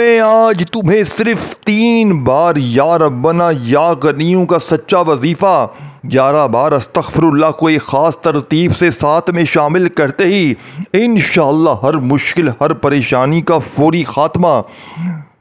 میں آج تمہیں صرف 3 بار یا ربنا یا غنیوں کا سچا وظیفہ 11 بار استغفر اللہ کو ایک خاص ترتیب سے ساتھ میں شامل کرتے ہی انشاءاللہ ہر مشکل، ہر پریشانی کا فوری خاتمہ،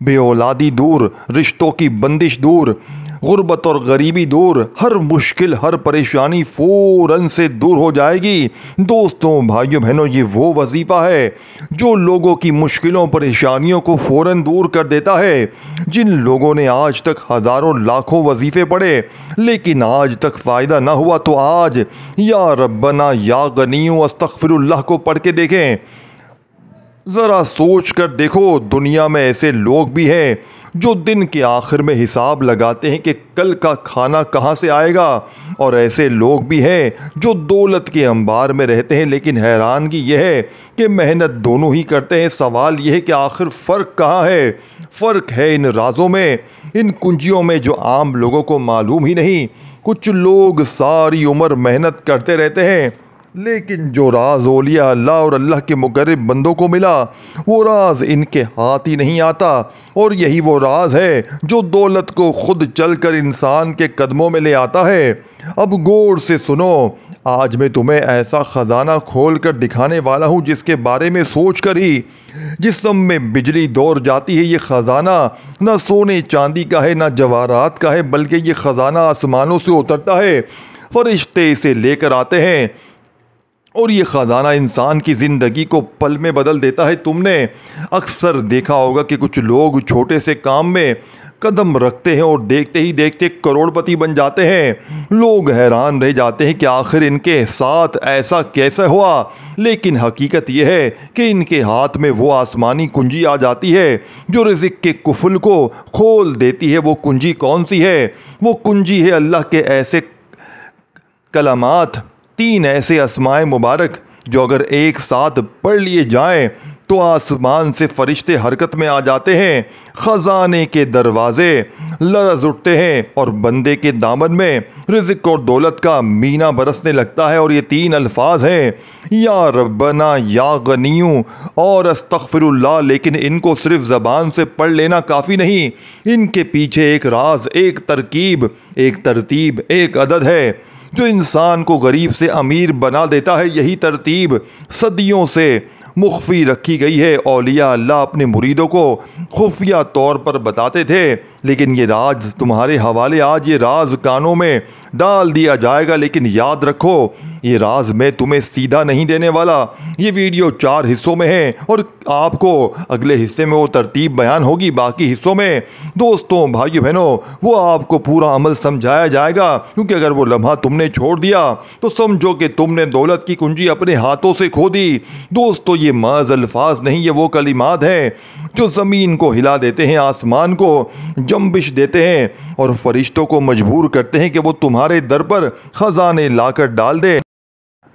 بے اولادی دور، رشتوں کی بندش دور، غربت اور غریبی دور، ہر مشکل، ہر پریشانی فوراً سے دور ہو جائے گی۔ دوستوں، بھائیوں، بہنوں، یہ وہ وظیفہ ہے جو لوگوں کی مشکلوں، پریشانیوں کو فوراً دور کر دیتا ہے۔ جن لوگوں نے آج تک ہزاروں لاکھوں وظیفے پڑھے لیکن آج تک فائدہ نہ ہوا، تو آج یا ربنا یا غنیوں استغفر اللہ کو پڑھ کے دیکھیں۔ ذرا سوچ کر دیکھو، دنیا میں ایسے لوگ بھی ہیں جو دن کے آخر میں حساب لگاتے ہیں کہ کل کا کھانا کہاں سے آئے گا، اور ایسے لوگ بھی ہیں جو دولت کے انبار میں رہتے ہیں لیکن حیرانگی یہ ہے کہ محنت دونوں ہی کرتے ہیں۔ سوال یہ ہے کہ آخر فرق کہاں ہے؟ فرق ہے ان رازوں میں، ان کنجیوں میں جو عام لوگوں کو معلوم ہی نہیں۔ کچھ لوگ ساری عمر محنت کرتے رہتے ہیں لیکن جو راز اولیاء اللہ اور اللہ کے مقرب بندوں کو ملا، وہ راز ان کے ہاتھ ہی نہیں آتا، اور یہی وہ راز ہے جو دولت کو خود چل کر انسان کے قدموں میں لے آتا ہے۔ اب غور سے سنو، آج میں تمہیں ایسا خزانہ کھول کر دکھانے والا ہوں جس کے بارے میں سوچ کر ہی جسم میں بجلی دوڑ جاتی ہے۔ یہ خزانہ نہ سونے چاندی کا ہے، نہ جواہرات کا ہے، بلکہ یہ خزانہ آسمانوں سے اترتا ہے، فرشتے اسے لے کر آتے ہیں اور یہ خزانہ انسان کی زندگی کو پل میں بدل دیتا ہے۔ تم نے اکثر دیکھا ہوگا کہ کچھ لوگ چھوٹے سے کام میں قدم رکھتے ہیں اور دیکھتے ہی دیکھتے کروڑ پتی بن جاتے ہیں۔ لوگ حیران رہ جاتے ہیں کہ آخر ان کے ساتھ ایسا کیسے ہوا، لیکن حقیقت یہ ہے کہ ان کے ہاتھ میں وہ آسمانی کنجی آ جاتی ہے جو رزق کے قفل کو کھول دیتی ہے۔ وہ کنجی کون سی ہے؟ وہ کنجی ہے اللہ کے ایسے کلمات، 3 ایسے اسماء مبارک جو اگر ایک ساتھ پڑھ لیے جائیں تو آسمان سے فرشتے حرکت میں آ جاتے ہیں، خزانے کے دروازے لرز اٹھتے ہیں اور بندے کے دامن میں رزق اور دولت کا مینہ برسنے لگتا ہے۔ اور یہ 3 الفاظ ہیں، یا ربنا یا غنیوں اور استغفر اللہ۔ لیکن ان کو صرف زبان سے پڑھ لینا کافی نہیں، ان کے پیچھے ایک راز، ایک ترکیب، ایک ترتیب، ایک عدد ہے جو انسان کو غریب سے امیر بنا دیتا ہے۔ یہی ترتیب صدیوں سے مخفی رکھی گئی ہے۔ اولیاء اللہ اپنے مریدوں کو خفیہ طور پر بتاتے تھے، لیکن یہ راز تمہارے حوالے، آج یہ راز کانوں میں ڈال دیا جائے گا۔ لیکن یاد رکھو، یہ راز میں تمہیں سیدھا نہیں دینے والا۔ یہ ویڈیو 4 حصوں میں ہے اور آپ کو اگلے حصے میں وہ ترتیب بیان ہوگی، باقی حصوں میں دوستوں، بھائیو، بہنوں، وہ آپ کو پورا عمل سمجھایا جائے گا، کیونکہ اگر وہ لمحہ تم نے چھوڑ دیا تو سمجھو کہ تم نے دولت کی کنجی اپنے ہاتھوں سے کھو دی۔ دوستو، یہ محض الفاظ نہیں، یہ وہ کلمات ہیں جو زمین کو ہلا دیتے ہیں، آسمان کو جنبش دیتے ہیں اور فرشتوں کو مجبور کرتے ہیں کہ وہ تمہارے در پر خزانے لا کر ڈال دے۔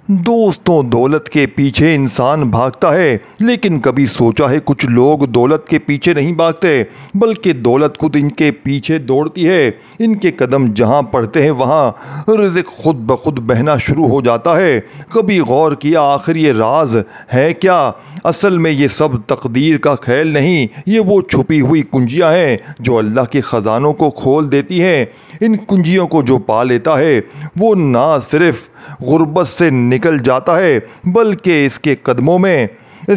دوستوں، دولت کے پیچھے انسان بھاگتا ہے، لیکن کبھی سوچا ہے کچھ لوگ دولت کے پیچھے نہیں بھاگتے بلکہ دولت خود ان کے پیچھے دوڑتی ہے۔ ان کے قدم جہاں پڑتے ہیں وہاں رزق خود بخود بہنا شروع ہو جاتا ہے۔ کبھی غور کیا آخر یہ راز ہے کیا؟ اصل میں یہ سب تقدیر کا کھیل نہیں، یہ وہ چھپی ہوئی کنجیاں ہیں جو اللہ کے خزانوں کو کھول دیتی ہیں۔ ان کنجیوں کو جو پا لیتا ہے وہ نہ صرف غربت سے نکل جاتا ہے بلکہ اس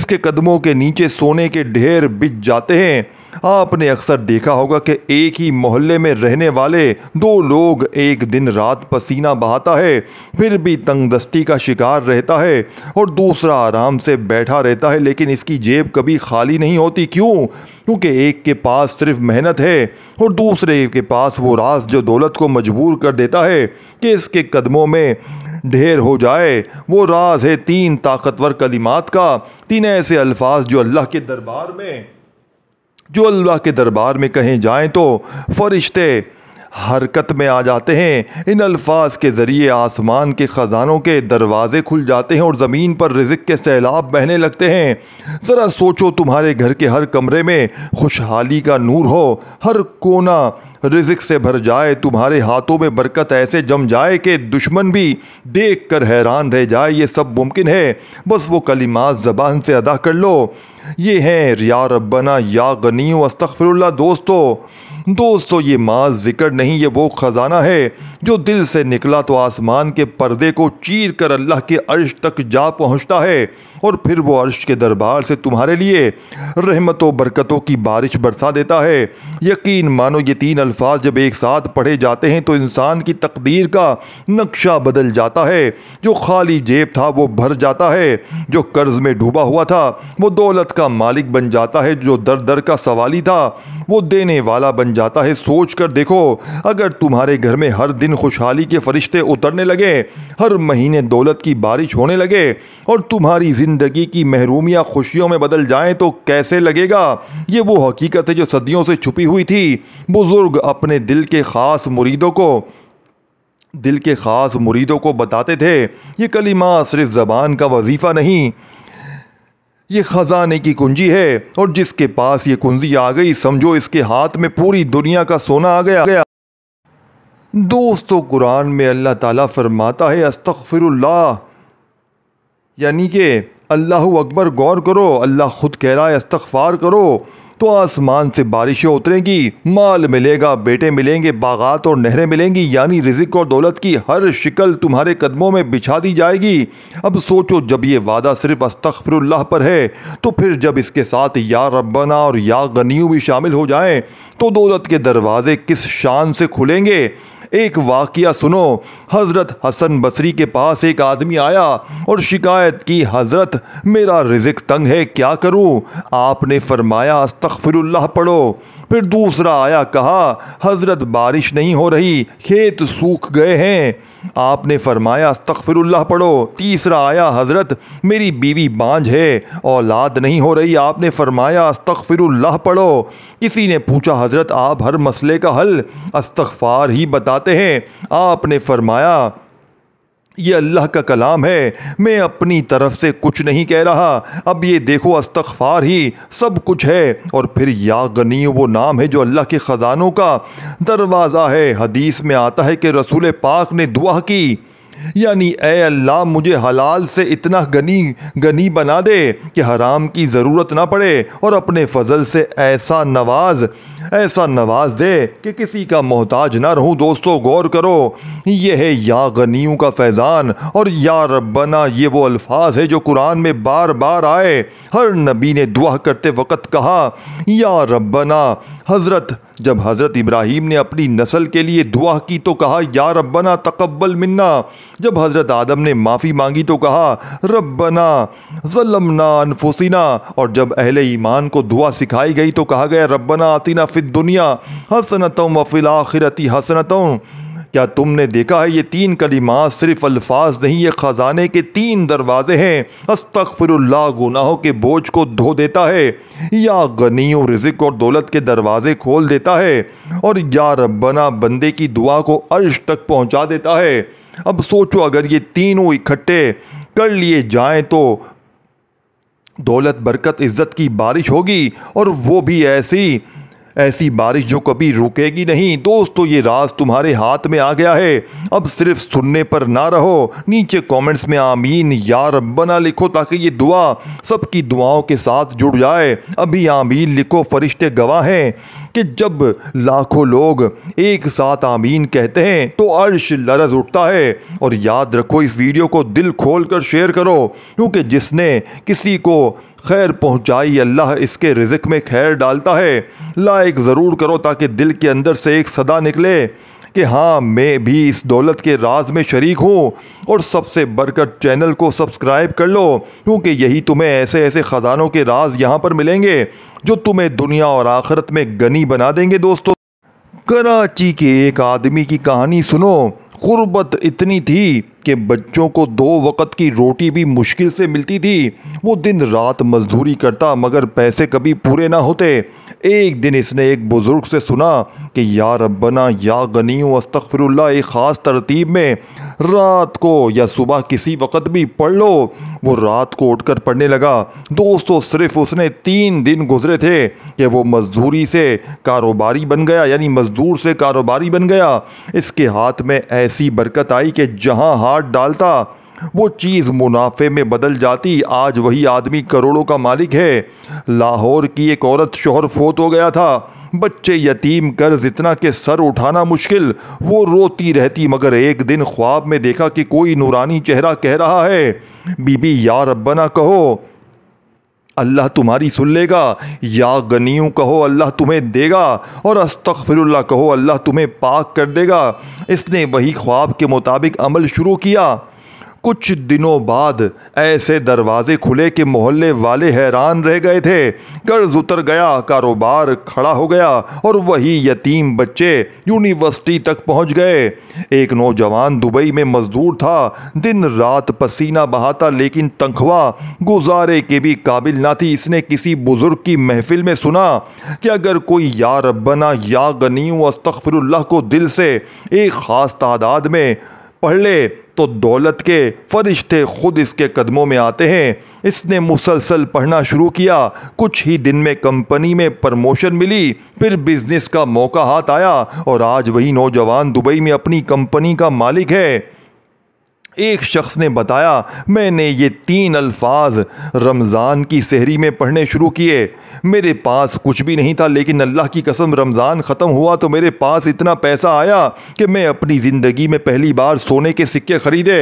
کے قدموں کے نیچے سونے کے ڈھیر بچھ جاتے ہیں۔ آپ نے اکثر دیکھا ہوگا کہ ایک ہی محلے میں رہنے والے 2 لوگ ایک دن رات پسینہ بہاتا ہے پھر بھی تنگ دستی کا شکار رہتا ہے اور دوسرا آرام سے بیٹھا رہتا ہے، لیکن اس کی جیب کبھی خالی نہیں ہوتی۔ کیوں؟ کیونکہ ایک کے پاس صرف محنت ہے اور دوسرے کے پاس وہ راز جو دولت کو مجبور کر دیتا ہے کہ اس کے قدموں میں ڈھیر ہو جائے۔ وہ راز ہے 3 طاقتور کلمات کا، 3 ایسے الفاظ جو اللہ کے دربار میں کہیں جائیں تو فرشتے حرکت میں آ جاتے ہیں۔ ان الفاظ کے ذریعے آسمان کے خزانوں کے دروازے کھل جاتے ہیں اور زمین پر رزق کے سیلاب بہنے لگتے ہیں۔ ذرا سوچو، تمہارے گھر کے ہر کمرے میں خوشحالی کا نور ہو، ہر کونا رزق سے بھر جائے, تمہارے ہاتھوں میں برکت ایسے جم جائے کہ دشمن بھی دیکھ کر حیران رہ جائے. یہ سب ممکن ہے, بس وہ کلمات زبان سے ادا کر لو. یہ ہیں یا ربنا یا غنی استغفر اللہ. دوستو یہ محض ذکر نہیں, یہ وہ خزانہ ہے جو دل سے نکلا تو آسمان کے پردے کو چیر کر اللہ کے عرش تک جا پہنچتا ہے, اور پھر وہ عرش کے دربار سے تمہارے لیے رحمت و برکتوں کی بارش برسا دیتا ہے. یقین مانو یہ 3 الفاظ جب ایک ساتھ پڑھے جاتے ہیں تو انسان کی تقدیر کا نقشہ بدل جاتا ہے. جو خالی جیب تھا وہ بھر جاتا ہے, جو قرض میں ڈوبا ہوا تھا وہ دولت کا مالک بن جاتا ہے, جو در در کا سوالی تھا وہ دینے والا بن جاتا ہے. سوچ کر دیکھو, اگر تمہارے گھر میں ہر دن خوشحالی کے فرشتے اترنے لگے, ہر مہینے دولت کی بارش ہونے لگے, اور تمہاری زندگی کی محرومیاں خوشیوں میں بدل جائیں تو کیسے لگے گا؟ یہ وہ حقیقت ہے جو صدیوں سے چھپی ہوئی تھی. بزرگ اپنے دل کے خاص مریدوں کو بتاتے تھے, یہ کلمات صرف زبان کا وظیفہ نہیں, یہ خزانے کی کنجی ہے, اور جس کے پاس یہ کنجی آ گئی سمجھو اس کے ہاتھ میں پوری دنیا کا سونا آ گیا. دوستو قرآن میں اللہ تعالیٰ فرماتا ہے استغفر اللہ, یعنی کہ اللہ اکبر. غور کرو, اللہ خود کہہ رہا ہے استغفار کرو تو آسمان سے بارشیں اتریں گی, مال ملے گا, بیٹے ملیں گے, باغات اور نہریں ملیں گی, یعنی رزق اور دولت کی ہر شکل تمہارے قدموں میں بچھا دی جائے گی. اب سوچو, جب یہ وعدہ صرف استغفر اللہ پر ہے تو پھر جب اس کے ساتھ یا ربنا اور یا غنیو بھی شامل ہو جائیں تو دولت کے دروازے کس شان سے کھلیں گے. ایک واقعہ سنو. حضرت حسن بصری کے پاس ایک آدمی آیا اور شکایت کی, حضرت میرا رزق تنگ ہے, کیا کروں؟ آپ نے فرمایا استغفر اللہ پڑھو. پھر دوسرا آیا, کہا حضرت بارش نہیں ہو رہی, کھیت سوکھ گئے ہیں. آپ نے فرمایا استغفر اللہ پڑھو. تیسرا آیا, حضرت میری بیوی بانجھ ہے, اولاد نہیں ہو رہی. آپ نے فرمایا استغفر اللہ پڑھو. کسی نے پوچھا, حضرت آپ ہر مسئلے کا حل استغفار ہی بتاتے ہیں. آپ نے فرمایا یہ اللہ کا کلام ہے, میں اپنی طرف سے کچھ نہیں کہہ رہا. اب یہ دیکھو استغفار ہی سب کچھ ہے. اور پھر یا غنی وہ نام ہے جو اللہ کے خزانوں کا دروازہ ہے. حدیث میں آتا ہے کہ رسول پاک نے دعا کی, یعنی اے اللہ مجھے حلال سے اتنا غنی بنا دے کہ حرام کی ضرورت نہ پڑے, اور اپنے فضل سے ایسا نواز دے کہ کسی کا محتاج نہ رہوں. دوستو غور کرو, یہ ہے یا غنیوں کا فیضان, اور یا ربنا یہ وہ الفاظ ہے جو قرآن میں بار بار آئے. ہر نبی نے دعا کرتے وقت کہا یا ربنا. جب حضرت ابراہیم نے اپنی نسل کے لیے دعا کی تو کہا یا ربنا تقبل منا. جب حضرت آدم نے معافی مانگی تو کہا ربنا ظلمنا انفسنا. اور جب اہل ایمان کو دعا سکھائی گئی تو کہا گیا ربنا آتنا فی الدنیا حسنۃ وفی الآخرۃ حسنۃ. کیا تم نے دیکھا ہے یہ 3 کلمات صرف الفاظ نہیں, یہ خزانے کے 3 دروازے ہیں. استغفر اللہ گناہوں کے بوجھ کو دھو دیتا ہے, یا غنی رزق اور دولت کے دروازے کھول دیتا ہے, اور یا ربنا بندے کی دعا کو عرش تک پہنچا دیتا ہے. اب سوچو, اگر یہ تینوں اکٹھے کر لیے جائیں تو دولت, برکت, عزت کی بارش ہوگی, اور وہ بھی ایسی بارش جو کبھی رکے گی نہیں. دوستو یہ راز تمہارے ہاتھ میں آ گیا ہے. اب صرف سننے پر نہ رہو, نیچے کومنٹس میں آمین یا ربنا لکھو تاکہ یہ دعا سب کی دعاؤں کے ساتھ جڑ جائے. ابھی آمین لکھو, فرشتے گواہ ہیں کہ جب لاکھوں لوگ ایک ساتھ آمین کہتے ہیں تو عرش لرز اٹھتا ہے. اور یاد رکھو اس ویڈیو کو دل کھول کر شیئر کرو, کیونکہ جس نے کسی کو خیر پہنچائی اللہ اس کے رزق میں خیر ڈالتا ہے. لائک ضرور کرو تاکہ دل کے اندر سے ایک صدا نکلے کہ ہاں میں بھی اس دولت کے راز میں شریک ہوں. اور سب سے بڑھ کر چینل کو سبسکرائب کر لو, کیونکہ یہی تمہیں ایسے خزانوں کے راز یہاں پر ملیں گے جو تمہیں دنیا اور آخرت میں غنی بنا دیں گے. دوستو کراچی کے ایک آدمی کی کہانی سنو. غربت اتنی تھی کہ کہ بچوں کو 2 وقت کی روٹی بھی مشکل سے ملتی تھی۔ وہ دن رات مزدوری کرتا مگر پیسے کبھی پورے نہ ہوتے۔ ایک دن اس نے ایک بزرگ سے سنا کہ یا ربنا یا غنی استغفر اللہ ایک خاص ترتیب میں رات کو یا صبح کسی وقت بھی پڑھ لو۔ وہ رات کو اٹھ کر پڑھنے لگا۔ دوستو صرف اس نے 3 دن گزرے تھے کہ وہ مزدوری سے کاروباری بن گیا، یعنی مزدور سے کاروباری بن گیا۔ اس کے ہاتھ میں ایسی برکت آئی کہ جہاں ہاتھ ڈالتا وہ چیز منافع میں بدل جاتی۔ آج وہی آدمی کروڑوں کا مالک ہے۔ لاہور کی ایک عورت، شوہر فوت ہو گیا تھا، بچے یتیم، قرض اتنا کہ سر اٹھانا مشکل۔ وہ روتی رہتی مگر ایک دن خواب میں دیکھا کہ کوئی نورانی چہرہ کہہ رہا ہے بی بی یا ربنا کہو اللہ تمہاری سن لے گا، یا غنیوں کہو اللہ تمہیں دے گا، اور استغفر اللہ کہو اللہ تمہیں پاک کر دے گا۔ اس نے وہی خواب کے مطابق عمل شروع کیا۔ کچھ دنوں بعد ایسے دروازے کھلے کہ محلے والے حیران رہ گئے تھے۔ قرض اتر گیا، کاروبار کھڑا ہو گیا اور وہی یتیم بچے یونیورسٹی تک پہنچ گئے۔ ایک نوجوان دبئی میں مزدور تھا، دن رات پسینہ بہاتا لیکن تنخواہ گزارے کے بھی قابل نہ تھی۔ اس نے کسی بزرگ کی محفل میں سنا کہ اگر کوئی یا ربنا یا غنی استغفر اللہ کو دل سے ایک خاص تعداد میں پڑھ لے تو دولت کے فرشتے خود اس کے قدموں میں آتے ہیں۔ اس نے مسلسل پڑھنا شروع کیا۔ کچھ ہی دن میں کمپنی میں پرموشن ملی، پھر بزنس کا موقع ہاتھ آیا اور آج وہی نوجوان دبئی میں اپنی کمپنی کا مالک ہے۔ ایک شخص نے بتایا میں نے یہ 3 الفاظ رمضان کی سحری میں پڑھنے شروع کیے۔ میرے پاس کچھ بھی نہیں تھا لیکن اللہ کی قسم رمضان ختم ہوا تو میرے پاس اتنا پیسہ آیا کہ میں اپنی زندگی میں پہلی بار سونے کے سکے خریدے۔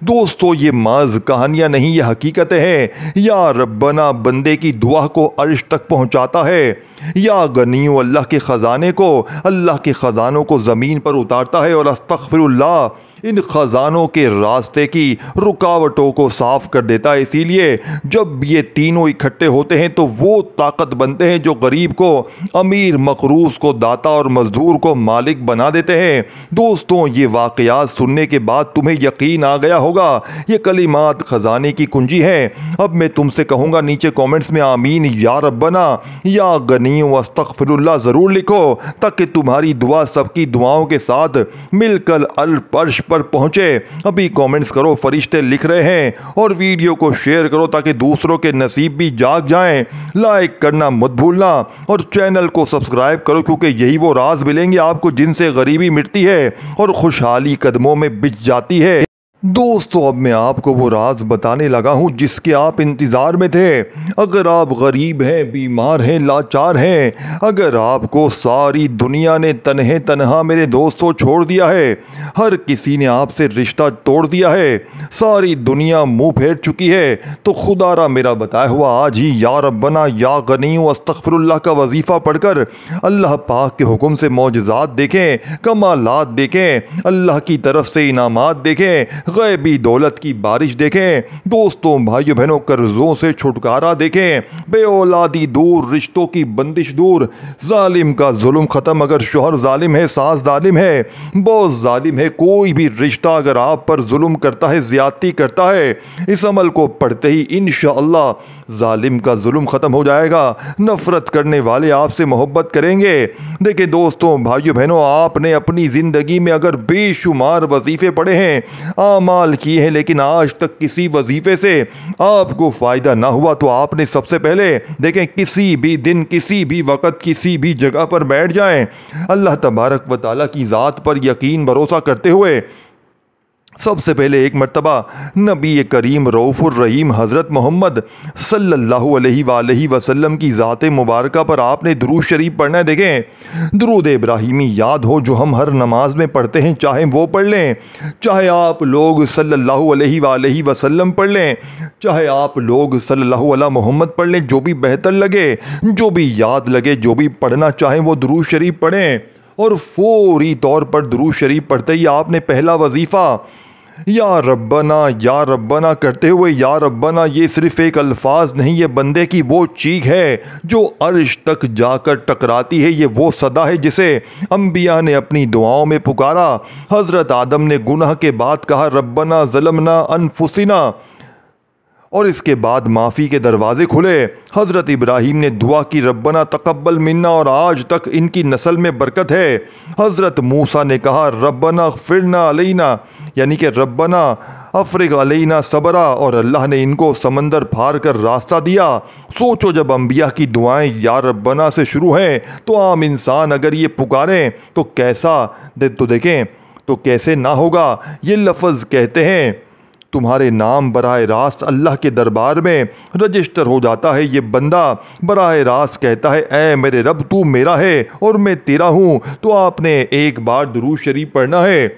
دوستو یہ محض کہانیاں نہیں، یہ حقیقتیں ہیں۔ یا ربنا بندے کی دعا کو عرش تک پہنچاتا ہے۔ یا غنیو اللہ کے خزانے کو، اللہ کے خزانوں کو زمین پر اتارتا ہے، اور استغفر اللہ ان خزانوں کے راستے کی رکاوٹوں کو صاف کر دیتا ہے۔ اسی لیے جب یہ تینوں اکٹھے ہوتے ہیں تو وہ طاقت بنتے ہیں جو غریب کو امیر، مقروض کو داتا اور مزدور کو مالک بنا دیتے ہیں۔ دوستوں یہ واقعات سننے کے بعد تمہیں یقین آ گیا ہوگا یہ کلمات خزانے کی کنجی ہیں۔ اب میں تم سے کہوں گا نیچے کومنٹس میں آمین یا ربنا یا غنی و استغفر اللہ ضرور لکھو تاکہ تمہاری دعا سب کی دعاؤں کے ساتھ مل کر عرش پر پہنچے۔ ابھی کومنٹس کرو، فرشتے لکھ رہے ہیں، اور ویڈیو کو شیئر کرو تاکہ دوسروں کے نصیب بھی جاگ جائیں۔ لائک کرنا مت بھولنا اور چینل کو سبسکرائب کرو کیونکہ یہی وہ راز ملیں گے آپ کو جن سے غریبی مٹتی ہے اور خوشحالی قدموں میں بچ جاتی ہے۔ دوستو اب میں آپ کو وہ راز بتانے لگا ہوں جس کے آپ انتظار میں تھے۔ اگر آپ غریب ہیں، بیمار ہیں، لاچار ہیں، اگر آپ کو ساری دنیا نے تنہا میرے دوستو چھوڑ دیا ہے، ہر کسی نے آپ سے رشتہ توڑ دیا ہے، ساری دنیا منہ پھیر چکی ہے، تو خدا را میرا بتایا ہوا آج ہی یا ربنا یا غنی و استغفر اللہ کا وظیفہ پڑھ کر اللہ پاک کے حکم سے معجزات دیکھیں، کمالات دیکھیں، اللہ کی طرف سے انعامات دیکھیں، غیبی دولت کی بارش دیکھیں۔ دوستوں بھائیو بہنوں قرضوں سے چھٹکارا دیکھیں، بے اولادی دور، رشتوں کی بندش دور، ظالم کا ظلم ختم۔ اگر شوہر ظالم ہے، ساس ظالم ہے، بہت ظالم ہے، کوئی بھی رشتہ اگر آپ پر ظلم کرتا ہے، زیادتی کرتا ہے، اس عمل کو پڑھتے ہی انشاءاللہ ظالم کا ظلم ختم ہو جائے گا، نفرت کرنے والے آپ سے محبت کریں گے۔ دیکھیں دوستوں بھائیو بہنوں آپ نے اپنی زندگی میں اگر بے شمار وظیفے پڑھے ہیں، اعمال کیے ہیں، لیکن آج تک کسی وظیفے سے آپ کو فائدہ نہ ہوا تو آپ نے سب سے پہلے دیکھیں کسی بھی دن، کسی بھی وقت، کسی بھی جگہ پر بیٹھ جائیں، اللہ تبارک و تعالیٰ کی ذات پر یقین بھروسہ کرتے ہوئے سب سے پہلے ایک مرتبہ نبی کریم رؤوف الرحیم حضرت محمد صلی اللہ علیہ وآلہ وسلم کی ذات مبارکہ پر آپ نے درود شریف پڑھنا ہے۔ دیکھیں درود ابراہیمی یاد ہو جو ہم ہر نماز میں پڑھتے ہیں، چاہے وہ پڑھ لیں، چاہے آپ لوگ صلی اللہ علیہ وآلہ وسلم پڑھ لیں، چاہے آپ لوگ صلی اللہ علیہ محمد پڑھ لیں، جو بھی بہتر لگے، جو بھی یاد لگے، جو بھی پڑھنا چاہیں وہ درود شریف پڑھیں۔ اور فوری طور پر درود شریف پڑھتے ہی آپ نے پہلا وظیفہ یا ربنا کرتے ہوئے یا ربنا یہ صرف ایک الفاظ نہیں، یہ بندے کی وہ چیخ ہے جو عرش تک جا کر ٹکراتی ہے، یہ وہ صدا ہے جسے انبیاء نے اپنی دعاؤں میں پکارا۔ حضرت آدم نے گناہ کے بعد کہا ربنا ظلمنا انفسنا، اور اس کے بعد معافی کے دروازے کھلے۔ حضرت ابراہیم نے دعا کی ربنا تقبل منا، اور آج تک ان کی نسل میں برکت ہے۔ حضرت موسیٰ نے کہا ربنا اغفرنا علینا، یعنی کہ ربنا افرغ علینا صبرا، اور اللہ نے ان کو سمندر پھار کر راستہ دیا۔ سوچو جب انبیاء کی دعائیں یا ربنا سے شروع ہیں تو عام انسان اگر یہ پکاریں تو دیکھیں تو کیسے نہ ہوگا۔ یہ لفظ کہتے ہیں تمہارے نام براہ راست اللہ کے دربار میں رجسٹر ہو جاتا ہے۔ یہ بندہ براہ راست کہتا ہے اے میرے رب تو میرا ہے اور میں تیرا ہوں۔ تو آپ نے ایک بار درود شریف پڑھنا ہے۔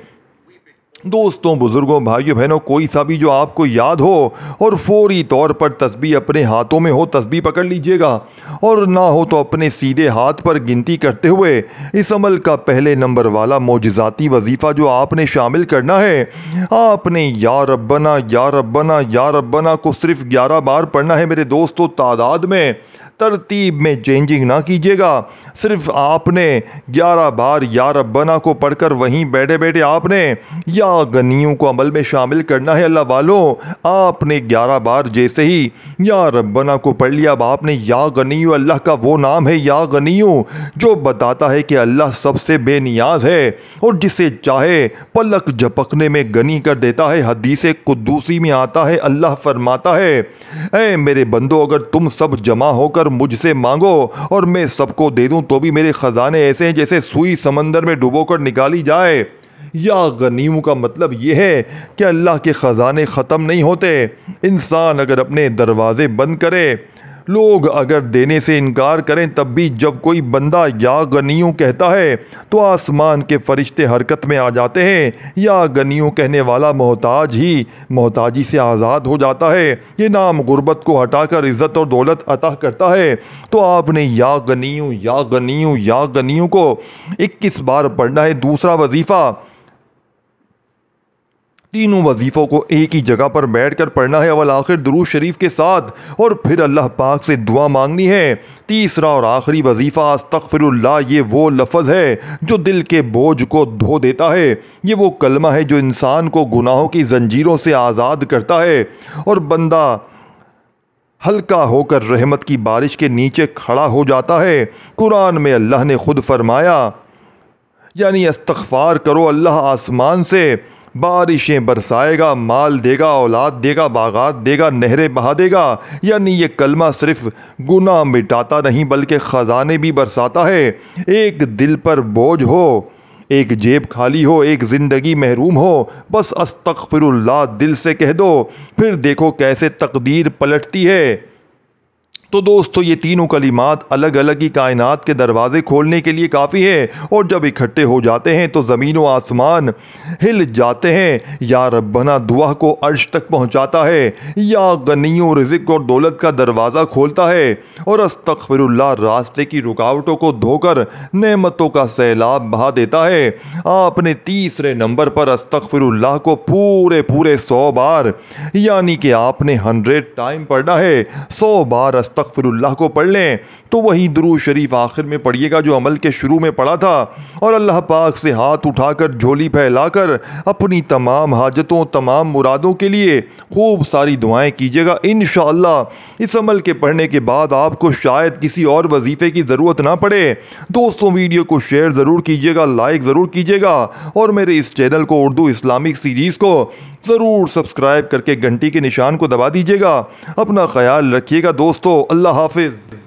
دوستوں، بزرگوں، بھائیوں، بہنوں، کوئی سا بھی جو آپ کو یاد ہو اور فوری طور پر تسبیح اپنے ہاتھوں میں ہو تسبیح پکڑ لیجئے گا، اور نہ ہو تو اپنے سیدھے ہاتھ پر گنتی کرتے ہوئے اس عمل کا پہلے نمبر والا معجزاتی وظیفہ جو آپ نے شامل کرنا ہے، آپ نے یا ربنا یا ربنا یا ربنا کو صرف 11 بار پڑھنا ہے۔ میرے دوستوں، تعداد میں ترتیب میں چینجنگ نہ کیجیے گا، صرف آپ نے 11 بار یا ربنا کو پڑھ کر وہیں بیٹھے بیٹھے آپ نے یا غنیوں کو عمل میں شامل کرنا ہے۔ اللہ والوں، آپ نے 11 بار جیسے ہی یا ربنا کو پڑھ لیا، اب آپ نے یا غنیو، اللہ کا وہ نام ہے یا غنیو جو بتاتا ہے کہ اللہ سب سے بے نیاز ہے اور جسے چاہے پلک جھپکنے میں غنی کر دیتا ہے۔ حدیث قدوسی میں آتا ہے، اللہ فرماتا ہے اے میرے بندو، اگر تم سب جمع ہو کر مجھ سے مانگو اور میں سب کو دے دوں تو بھی میرے خزانے ایسے ہیں جیسے سوئی سمندر میں ڈبو کر نکالی جائے۔ یا غنیوں کا مطلب یہ ہے کہ اللہ کے خزانے ختم نہیں ہوتے۔ انسان اگر اپنے دروازے بند کرے، لوگ اگر دینے سے انکار کریں، تب بھی جب کوئی بندہ یا غنیوں کہتا ہے تو آسمان کے فرشتے حرکت میں آ جاتے ہیں۔ یا غنیوں کہنے والا محتاجی سے آزاد ہو جاتا ہے۔ یہ نام غربت کو ہٹا کر عزت اور دولت عطا کرتا ہے۔ تو آپ نے یا غنیوں یا غنیوں یا غنیوں کو 21 بار پڑھنا ہے۔ دوسرا وظیفہ، تینوں وظیفوں کو ایک ہی جگہ پر بیٹھ کر پڑھنا ہے، اول آخر درود شریف کے ساتھ، اور پھر اللہ پاک سے دعا مانگنی ہے۔ تیسرا اور آخری وظیفہ استغفر اللہ، یہ وہ لفظ ہے جو دل کے بوجھ کو دھو دیتا ہے۔ یہ وہ کلمہ ہے جو انسان کو گناہوں کی زنجیروں سے آزاد کرتا ہے اور بندہ ہلکا ہو کر رحمت کی بارش کے نیچے کھڑا ہو جاتا ہے۔ قرآن میں اللہ نے خود فرمایا، یعنی استغفار کرو، اللہ آسمان سے بارشیں برسائے گا، مال دے گا، اولاد دے گا، باغات دے گا، نہریں بہا دے گا۔ یعنی یہ کلمہ صرف گناہ مٹاتا نہیں بلکہ خزانے بھی برساتا ہے۔ ایک دل پر بوجھ ہو، ایک جیب خالی ہو، ایک زندگی محروم ہو، بس استغفر اللہ دل سے کہہ دو، پھر دیکھو کیسے تقدیر پلٹتی ہے۔ تو دوستو، یہ تینوں کلمات الگ الگ ہی کائنات کے دروازے کھولنے کے لیے کافی ہے، اور جب اکٹھے ہو جاتے ہیں تو زمین و آسمان ہل جاتے ہیں۔ یا ربنا دعا کو عرش تک پہنچاتا ہے، یا غنیوں رزق اور دولت کا دروازہ کھولتا ہے، اور استغفر اللہ راستے کی رکاوٹوں کو دھو کر نعمتوں کا سیلاب بہا دیتا ہے۔ آپ نے تیسرے نمبر پر استغفر اللہ کو پورے 100 بار، یعنی کہ آپ نے 100 ٹائم پڑھنا ہے۔ 100 بار استغفر اللہ کو پڑھ لیں تو وہی درود شریف آخر میں پڑھیے گا جو عمل کے شروع میں پڑھا تھا، اور اللہ پاک سے ہاتھ اٹھا کر جھولی پھیلا کر اپنی تمام حاجتوں، تمام مرادوں کے لیے خوب ساری دعائیں کیجیے گا۔ انشاءاللہ اس عمل کے پڑھنے کے بعد آپ کو شاید کسی اور وظیفے کی ضرورت نہ پڑے۔ دوستوں، ویڈیو کو شیئر ضرور کیجیے گا، لائک ضرور کیجیے گا، اور میرے اس چینل کو اردو اسلامک سیریز کو ضرور سبسکرائب کر کے گھنٹی کے نشان کو دبا دیجیے گا۔ اپنا خیال رکھیے گا دوستو، اللہ حافظ۔